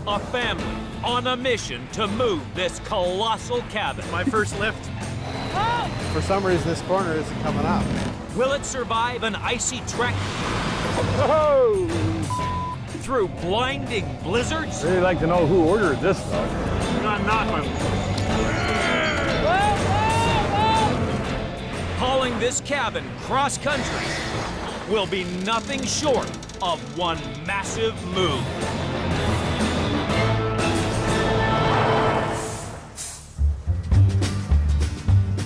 A family on a mission to move this colossal cabin. My first lift. For some reason, this corner isn't coming up. Will it survive an icy trek Whoa! through blinding blizzards? Really like to know who ordered this stuff. Not knocking. Hauling this cabin cross-country will be nothing short of one massive move.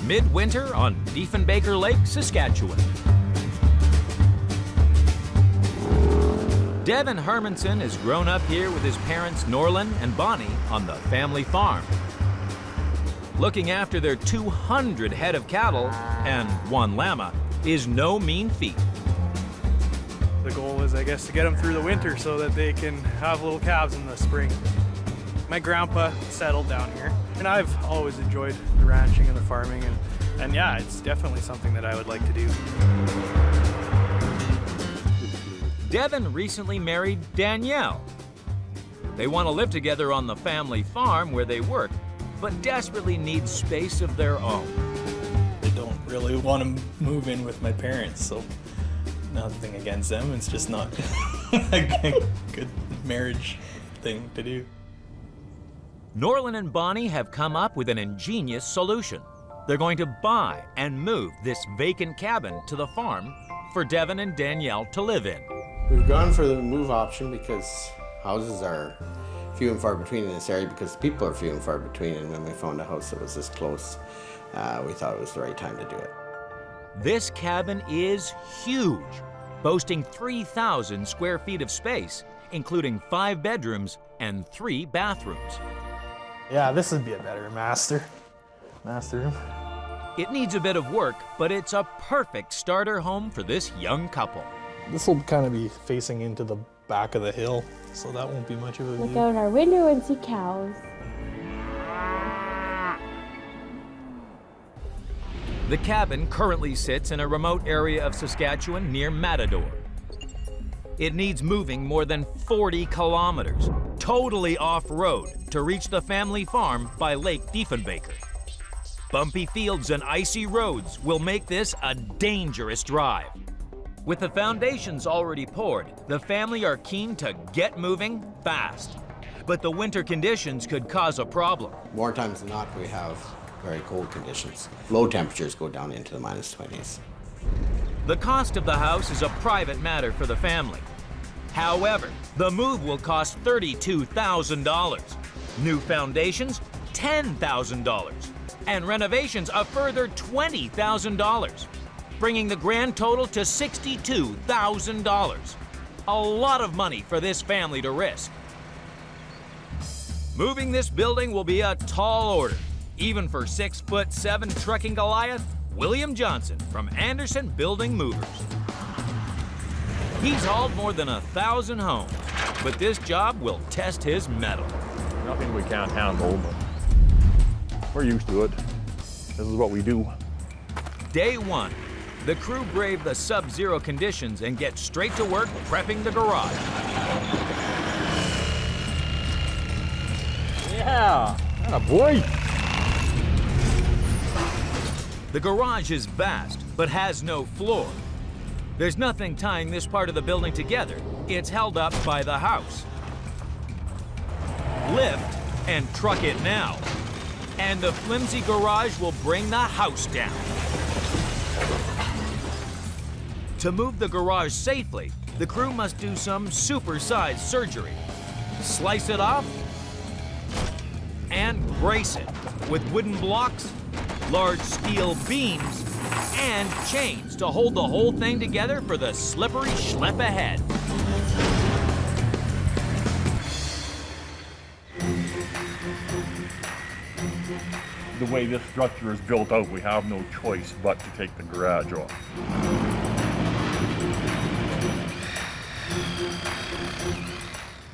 Midwinter on Diefenbaker Lake, Saskatchewan. Devin Hermanson has grown up here with his parents Norlin and Bonnie on the family farm. Looking after their 200 head of cattle and one llama is no mean feat. The goal is, I guess, to get them through the winter so that they can have little calves in the spring. My grandpa settled down here, and I've always enjoyed the ranching and the farming, and yeah, it's definitely something that I would like to do. Devin recently married Danielle. They want to live together on the family farm where they work, but desperately need space of their own. I don't really want to move in with my parents, so nothing against them. It's just not a good marriage thing to do. Norlin and Bonnie have come up with an ingenious solution. They're going to buy and move this vacant cabin to the farm for Devin and Danielle to live in. We've gone for the move option because houses are few and far between in this area, because people are few and far between, and when we found a house that was this close, we thought it was the right time to do it. This cabin is huge, boasting 3,000 square feet of space, including 5 bedrooms and 3 bathrooms. Yeah, this would be a better master room. It needs a bit of work, but it's a perfect starter home for this young couple. This will kind of be facing into the back of the hill, so that won't be much of a Look view. out our window and see cows. The cabin currently sits in a remote area of Saskatchewan near Matador. It needs moving more than 40 kilometers, totally off-road, to reach the family farm by Lake Diefenbaker. Bumpy fields and icy roads will make this a dangerous drive. With the foundations already poured, the family are keen to get moving fast. But the winter conditions could cause a problem. More times than not, we have very cold conditions. Low temperatures go down into the -20s. The cost of the house is a private matter for the family. However, the move will cost $32,000. New foundations, $10,000. And renovations a further $20,000. Bringing the grand total to $62,000. A lot of money for this family to risk. Moving this building will be a tall order, even for 6'7" trucking Goliath, William Johnson from Anderson Building Movers. He's hauled more than 1,000 homes, but this job will test his mettle. Nothing we can't handle, but we're used to it. This is what we do. Day 1. The crew brave the sub-zero conditions and get straight to work prepping the garage. Yeah, atta boy. The garage is vast, but has no floor. There's nothing tying this part of the building together. It's held up by the house. Lift and truck it now. And the flimsy garage will bring the house down. To move the garage safely, the crew must do some supersized surgery. Slice it off and brace it with wooden blocks, large steel beams, and chains to hold the whole thing together for the slippery schlep ahead. The way this structure is built out, we have no choice but to take the garage off.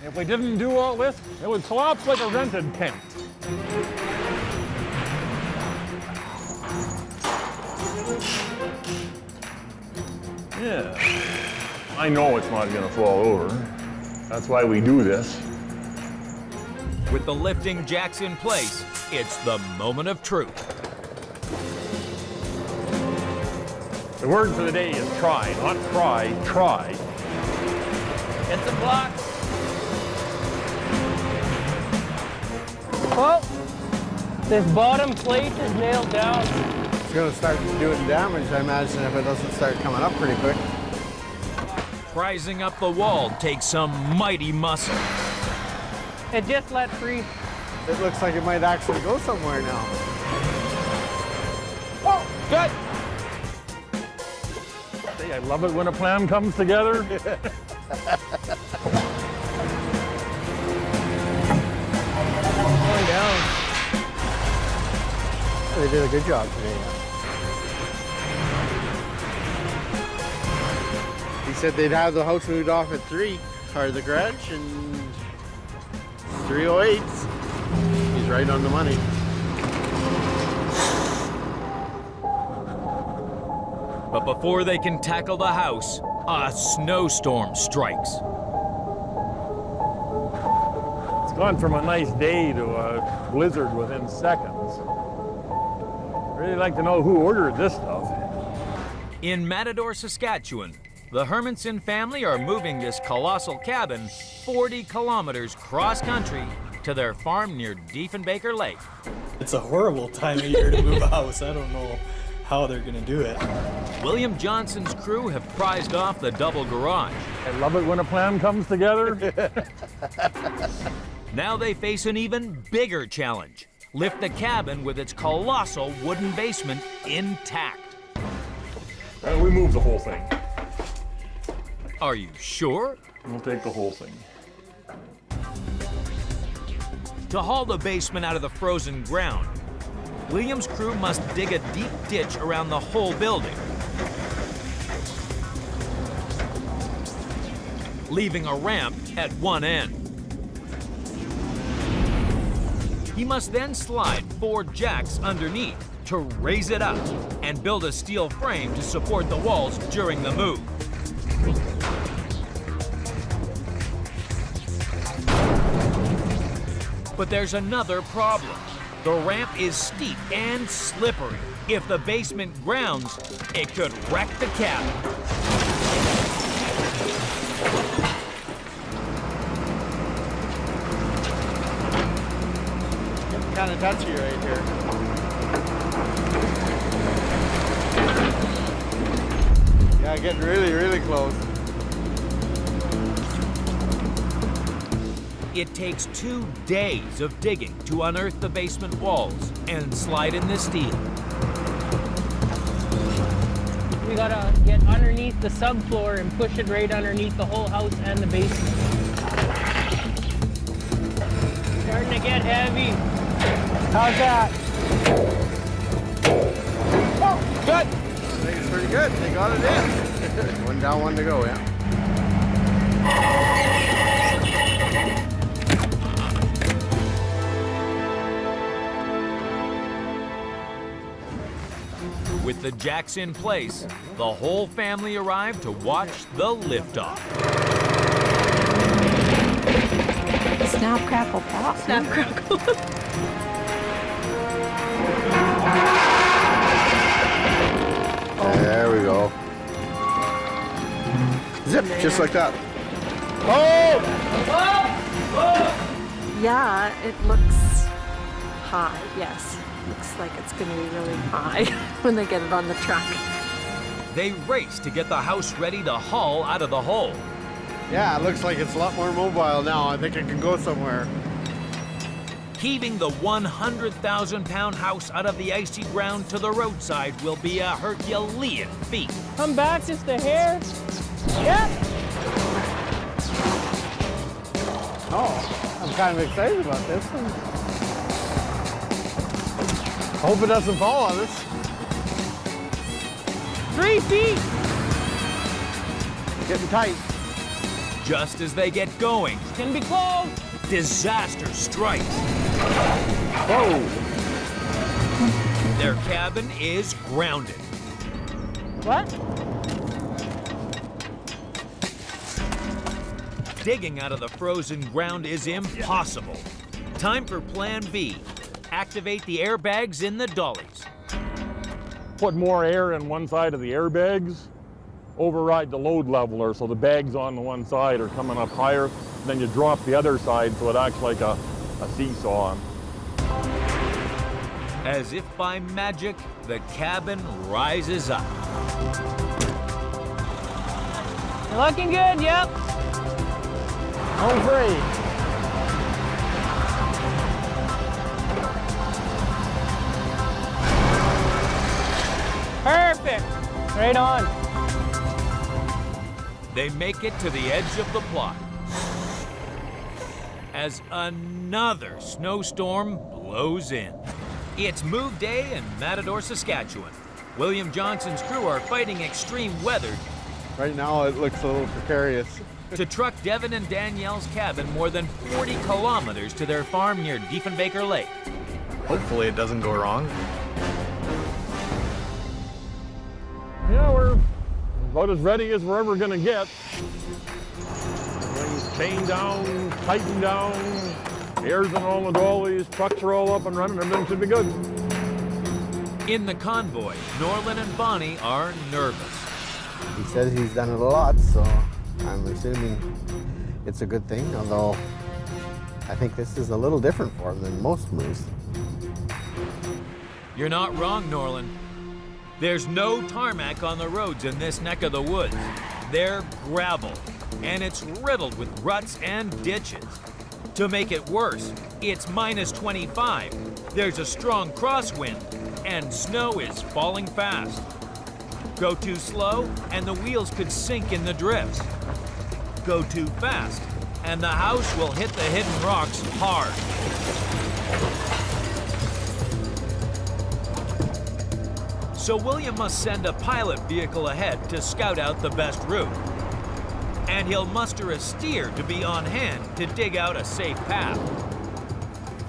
If we didn't do all this, it would collapse like a rented tent. Yeah, I know it's not gonna fall over. That's why we do this. With the lifting jacks in place, it's the moment of truth. The word for the day is try, not try, try. Get some blocks. Well, this bottom plate is nailed down. It's going to start doing damage, I imagine, if it doesn't start coming up pretty quick. Prizing up the wall takes some mighty muscle. It just let free. It looks like it might actually go somewhere now. Oh, good. Hey, I love it when a plan comes together. Going down. They did a good job today. He said they'd have the house moved off at 3, or the garage, and 3:08. He's right on the money. But before they can tackle the house, a snowstorm strikes. It's gone from a nice day to a blizzard within seconds. I'd really like to know who ordered this stuff. In Matador, Saskatchewan, the Hermanson family are moving this colossal cabin 40 kilometers cross-country to their farm near Diefenbaker Lake. It's a horrible time of year to move a house. I don't know how they're gonna do it. William Johnson's crew have prized off the double garage. I love it when a plan comes together. Now they face an even bigger challenge. Lift the cabin with its colossal wooden basement intact. We move the whole thing. Are you sure? We'll take the whole thing. To haul the basement out of the frozen ground, William's crew must dig a deep ditch around the whole building, leaving a ramp at one end. He must then slide 4 jacks underneath to raise it up and build a steel frame to support the walls during the move. But there's another problem. The ramp is steep and slippery. If the basement grounds, it could wreck the cabin. Kind of touchy right here. Yeah, getting really, really close. It takes 2 days of digging to unearth the basement walls and slide in the steel. We gotta get underneath the subfloor and push it right underneath the whole house and the basement. Starting to get heavy. How's that? Oh, good. I think it's pretty good. They got it in. One down, one to go, yeah. With the jacks in place, the whole family arrived to watch the liftoff. Snap, crackle, pop. Snap, crackle. There we go. Zip, just like that. Oh! Yeah, it looks high, yes. Looks like it's going to be really high when they get it on the truck. They race to get the house ready to haul out of the hole. Yeah, it looks like it's a lot more mobile now. I think it can go somewhere. Heaving the 100,000-pound house out of the icy ground to the roadside will be a Herculean feat. Come back just a hair. Yep. Oh, I'm kind of excited about this one. I hope it doesn't fall on us. 3 feet. Getting tight. Just as they get going, It's gonna be close. disaster strikes. Whoa! Their cabin is grounded. What? Digging out of the frozen ground is impossible. Time for Plan B. Activate the airbags in the dollies. Put more air in one side of the airbags, override the load leveler so the bags on the one side are coming up higher, then you drop the other side so it acts like a seesaw. As if by magic, the cabin rises up. You're looking good, yep. Home free. Perfect. Right on. They make it to the edge of the plot as another snowstorm blows in. It's move day in Matador, Saskatchewan. William Johnson's crew are fighting extreme weather Right now it looks a little precarious. to truck Devin and Danielle's cabin more than 40 kilometers to their farm near Diefenbaker Lake. Hopefully it doesn't go wrong. Yeah, we're about as ready as we're ever gonna get. Everything's chained down, tightened down, air's in all the dollies, trucks are all up and running, everything should be good. In the convoy, Norlin and Bonnie are nervous. He says he's done it a lot, so I'm assuming it's a good thing, although I think this is a little different for him than most moves. You're not wrong, Norlin. There's no tarmac on the roads in this neck of the woods. They're gravel, and it's riddled with ruts and ditches. To make it worse, it's minus 25. There's a strong crosswind, and snow is falling fast. Go too slow, and the wheels could sink in the drifts. Go too fast, and the house will hit the hidden rocks hard. So William must send a pilot vehicle ahead to scout out the best route. And he'll muster a steer to be on hand to dig out a safe path.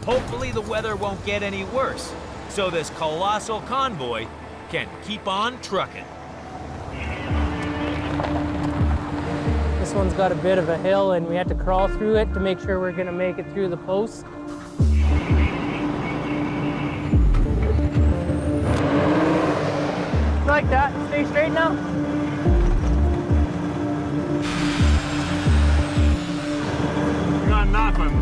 Hopefully the weather won't get any worse, so this colossal convoy can keep on trucking. This one's got a bit of a hill and we had to crawl through it to make sure we're gonna make it through the posts. Like that, stay straight now. You got nothing.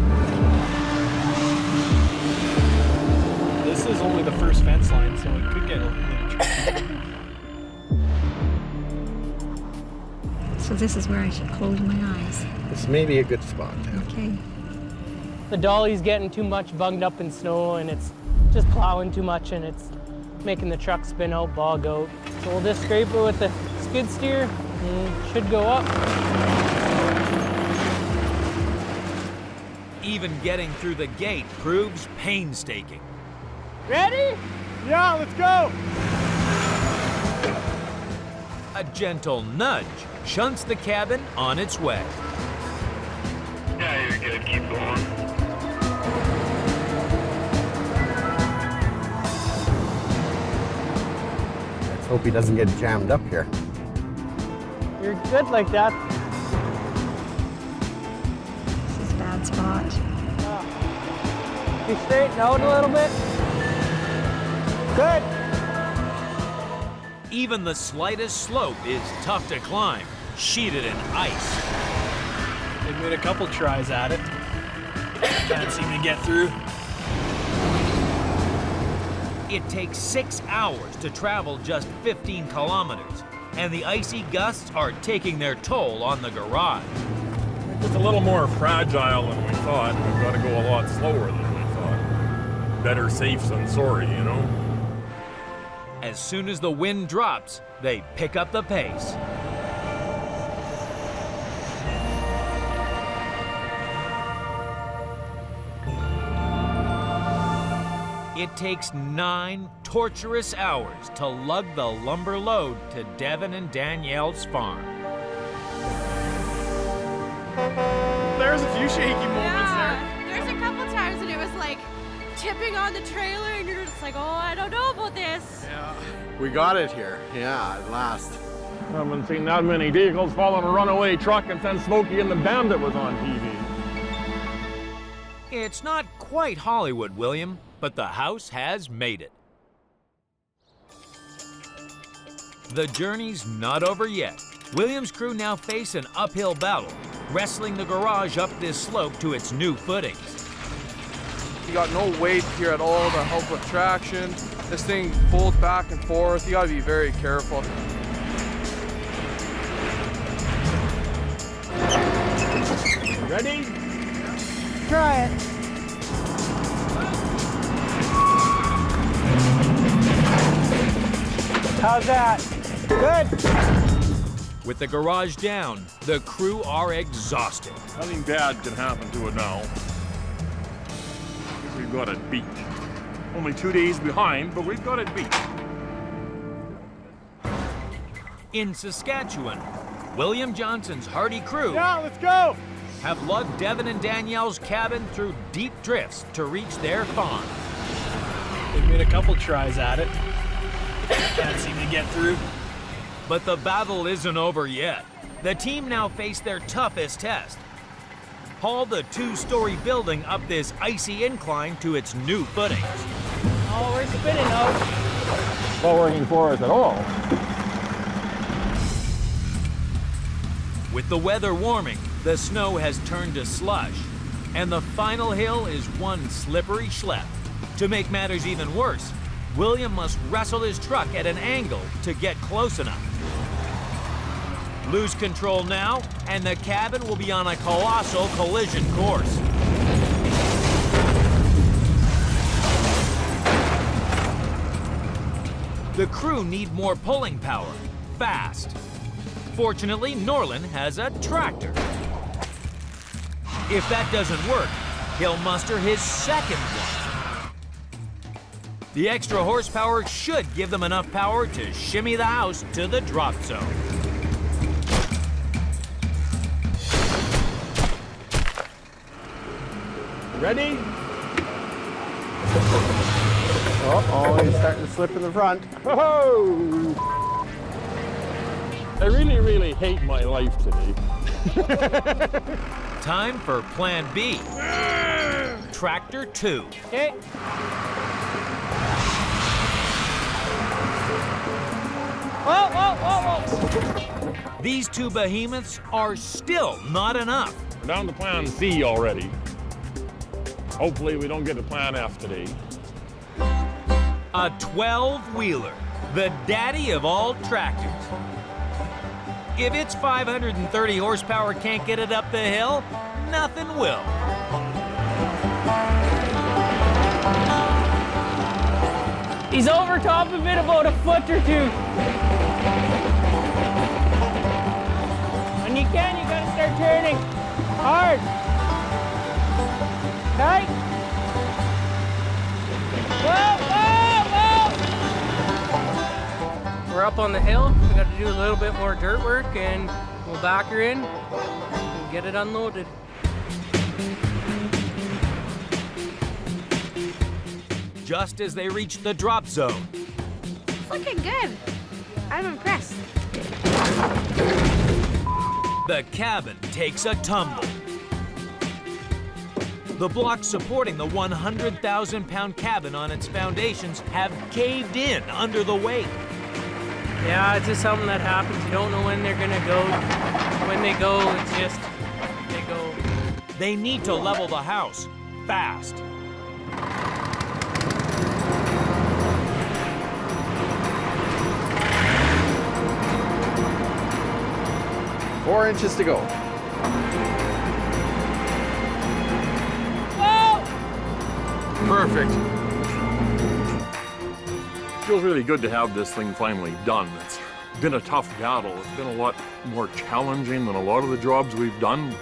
This is only the first fence line, so it could get a little tricky. So this is where I should close my eyes. This may be a good spot. Okay. The dolly's getting too much bunged up in snow and it's just plowing too much and it's making the truck spin out, bog out. So we'll just scrape it with the skid steer and it should go up. Even getting through the gate proves painstaking. Ready? Yeah, let's go. A gentle nudge shunts the cabin on its way. Yeah, you're good. Keep going. Let's hope he doesn't get jammed up here. You're good like that. This is a bad spot. You straighten out a little bit. Good. Even the slightest slope is tough to climb, sheeted in ice. They've made a couple tries at it. Can't seem to get through. It takes 6 hours to travel just 15 kilometers, and the icy gusts are taking their toll on the garage. It's a little more fragile than we thought. We've got to go a lot slower than we thought. Better safe than sorry, you know? As soon as the wind drops, they pick up the pace. It takes 9 torturous hours to lug the lumber load to Devin and Danielle's farm. There's a few shaky moments there. There's a couple times and it was like tipping on the trailer and you're just like, oh, I don't know about this. Yeah. We got it here. Yeah, at last. I haven't seen that many vehicles following a runaway truck and then Smokey and the Bandit was on TV. It's not quite Hollywood, William, but the house has made it. The journey's not over yet. William's crew now face an uphill battle, wrestling the garage up this slope to its new footings. You got no weight here at all to help with traction. This thing folds back and forth. You gotta be very careful. Ready? Try it. How's that? Good. With the garage down, the crew are exhausted. Nothing bad can happen to it now. We've got it beat. Only 2 days behind, but we've got it beat. In Saskatchewan, William Johnson's hardy crew Yeah, let's go! have lugged Devin and Danielle's cabin through deep drifts to reach their farm. They've made a couple tries at it. Can't seem to get through. But the battle isn't over yet. The team now face their toughest test. Haul the 2-story building up this icy incline to its new footings. Oh, we're spinning out. Not working for us at all. With the weather warming, the snow has turned to slush, and the final hill is one slippery schlep. To make matters even worse, William must wrestle his truck at an angle to get close enough. Lose control now, and the cabin will be on a colossal collision course. The crew need more pulling power, fast. Fortunately, Norland has a tractor. If that doesn't work, he'll muster his second one. The extra horsepower should give them enough power to shimmy the house to the drop zone. Ready? Oh, he's starting to slip in the front. Ho-ho! I really, really hate my life today. Time for Plan B. Tractor 2. Okay. Whoa, whoa, whoa, whoa. These two behemoths are still not enough. We're down to Plan C already. Hopefully we don't get to Plan F today. A 12-wheeler, the daddy of all tractors. If its 530 horsepower can't get it up the hill, nothing will. He's over top of it about a foot or two. When you can, you gotta start turning hard. Tight. Whoa, whoa, whoa! We're up on the hill. We got to do a little bit more dirt work, and we'll back her in and get it unloaded. Just as they reach the drop zone, It's looking good. I'm impressed. the cabin takes a tumble. The blocks supporting the 100,000-pound cabin on its foundations have caved in under the weight. Yeah, it's just something that happens. You don't know when they're gonna go. When they go, it's just, they go. They need to level the house fast. Four inches to go. Perfect. Feels really good to have this thing finally done. It's been a tough battle. It's been a lot more challenging than a lot of the jobs we've done.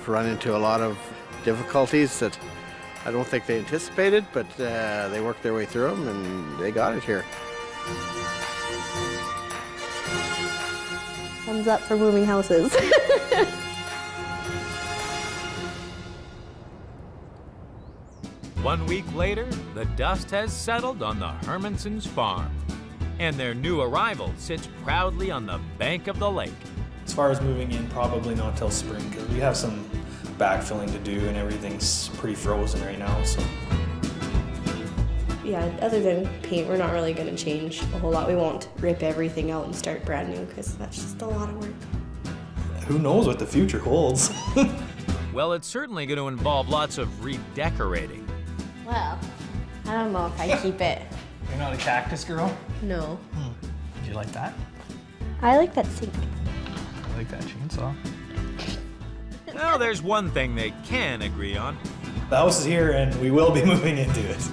Run into a lot of difficulties that I don't think they anticipated, but they worked their way through them and they got it here. Thumbs up for moving houses. One week later, the dust has settled on the Hermansons' farm, and their new arrival sits proudly on the bank of the lake. As far as moving in, probably not till spring, because we have some backfilling to do, and everything's pretty frozen right now. So yeah, other than paint, we're not really going to change a whole lot. We won't rip everything out and start brand new because that's just a lot of work. who knows what the future holds? Well, it's certainly going to involve lots of redecorating. Well, I don't know if I keep it. You're not a cactus girl? No. Do you like that? I like that sink. I like that chainsaw. Well, there's one thing they can agree on. The house is here and we will be moving into it.